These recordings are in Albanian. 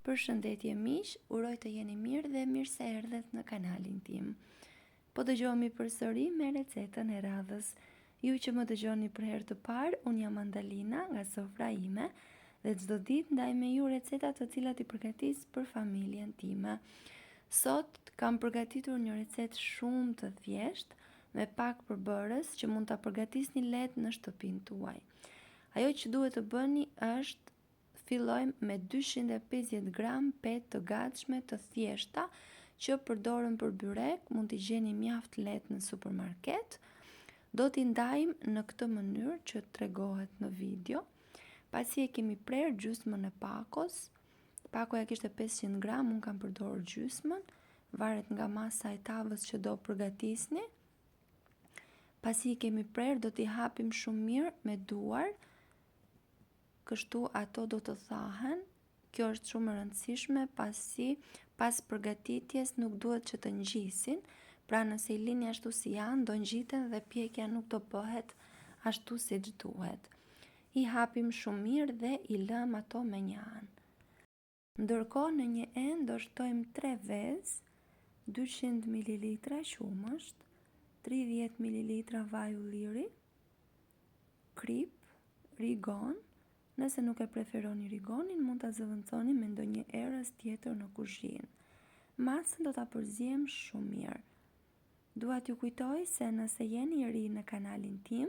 Përshëndetje miq, uroj të jeni mirë dhe mirë se erdhët në kanalin tim. Po dëgjohemi përsëri me recetën e radhës. Ju që më dëgjoni për herë të parë, unë jam Andalina nga sofra ime dhe çdo ditë ndaj me ju receta të cilat i përgatis për familjen time. Sot kam përgatitur një recetë shumë të thjeshtë me pak përbërës që mund ta përgatisni lehtë në shtëpinë tuaj. Ajo që duhet të bëni është fillojmë me 250 gram petë të gatshme të thjeshta që përdoren për byrek, mund t'i gjeni mjaft lehtë në supermarket. Do t'i ndajmë në këtë mënyrë që tregohet në video. Pasi e kemi prerë gjysmën e pakos, pakoja kishte 500 gram, unë kam përdorur gjysmën, varet nga masa e tavës që do përgatisni. Pasi i kemi prerë, do t'i hapim shumë mirë me duar, kështu ato do të thahen. Kjo është shumë e rëndësishme pasi pas përgatitjes nuk duhet që të ngjisin, pra nëse i lini ashtu si janë, do ngjiten dhe pjekja nuk do bëhet ashtu siç duhet. I hapim shumë mirë dhe i lëm ato me një anë. Ndërkohë në një enë do shtojmë 3 vezë, 200 ml qumësht, 30 ml vaj ulliri, krip, rigon. Nëse nuk e preferoni rigonin, mund ta zëvendësoni me ndonjë erës tjetër në kuzhinë. Masën do ta përziejmë shumë mirë. Dua t'ju kujtoj se nëse jeni i ri në kanalin tim,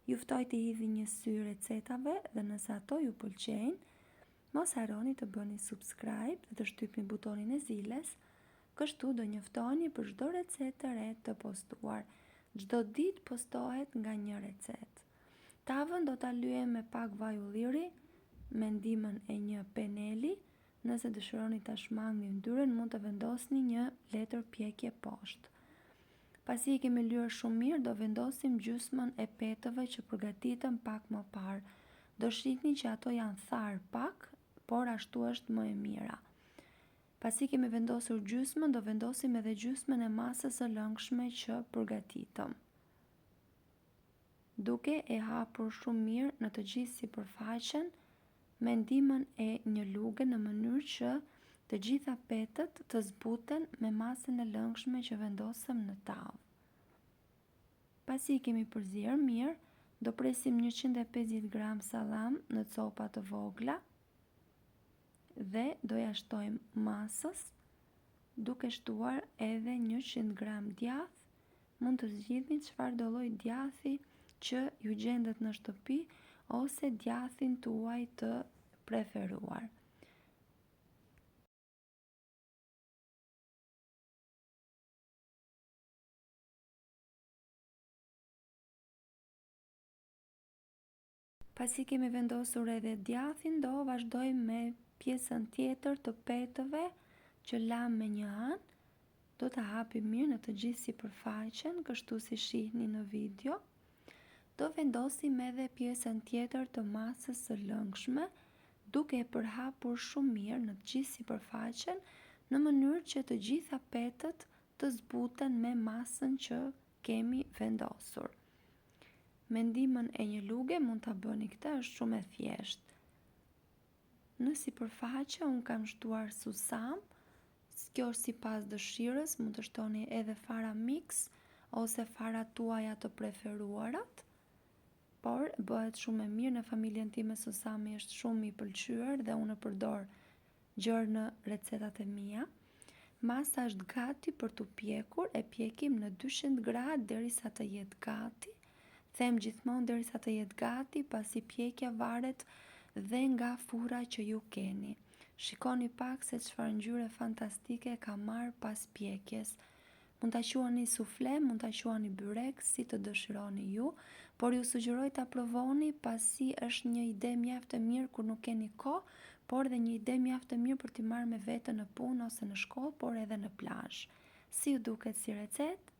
ju ftoj të hidhni një sy recetave dhe nëse ato ju pëlqejnë, mos harroni të bëni subscribe dhe të shtypni butonin e ziles, kështu do njoftoheni për çdo recetë të re të postuar. Çdo ditë postohet nga një recetë. Tavën do ta lyejmë me pak vaj ulliri, me ndihmën e një peneli. Nëse dëshironi ta shmangni yndyrën, mund të vendosni një letër pjekje poshtë. Pasi i kemi lyer shumë mirë, do vendosim gjysmën e petëve që përgatitëm pak më parë. Do shihni që ato janë tharë pak, por ashtu është më e mira. Pasi kemi vendosur gjysmën, do vendosim edhe gjysmën e masës së lëngshme që përgatitëm, duke e hapur shumë mirë në të gjithë sipërfaqen me ndihmën e një luge në mënyrë që të gjitha petët të zbuten me masën e lëngshme që vendosëm në tavë. Pasi i kemi përzier mirë, do presim 150 gram sallam në copa të vogla dhe do ja shtojmë masës, duke shtuar edhe 100 gram djath. Mund të zgjidhni çfarë do lloj djathi që ju gjendet në shtëpi ose djathin tuaj të preferuar. Pasi kemi vendosur edhe djathin, do vazhdojmë me pjesën tjetër të petëve që lam me një anë. Do ta hapim mirë në të gjithë sipërfaqen, kështu si shihni në video. Do vendosim edhe pjesën tjetër të masës së lëngshme, duke e përhapur shumë mirë në të gjithë sipërfaqen, në mënyrë që të gjitha petët të zbuten me masën që kemi vendosur. Me ndihmën e një luge mund ta bëni këtë, është shumë e thjeshtë. Në sipërfaqe unë kam shtuar susam, kjo është sipas dëshirës, mund të shtoni edhe fara mix ose fara tuaja të preferuarat. Por bëhet shumë e mirë, në familjen time susami është shumë i pëlqyer dhe unë e përdor gjërë në recetat e mia. Masa është gati për t'u pjekur, e pjekim në 200 gradë derisa të jetë gati. Them gjithmonë derisa të jetë gati, pasi pjekja varet dhe nga furra që ju keni. Shikoni pak se çfarë ngjyre fantastike ka marrë pas pjekjes. Mund ta quani sufle, mund ta quani byrek, si të dëshironi ju, por ju sugjeroj ta provoni pasi është një ide mjaft e mirë kur nuk keni kohë, por dhe një ide mjaft e mirë për t'i marrë me vete në punë ose në shkollë, por edhe në plazh. Si ju duket si recetë?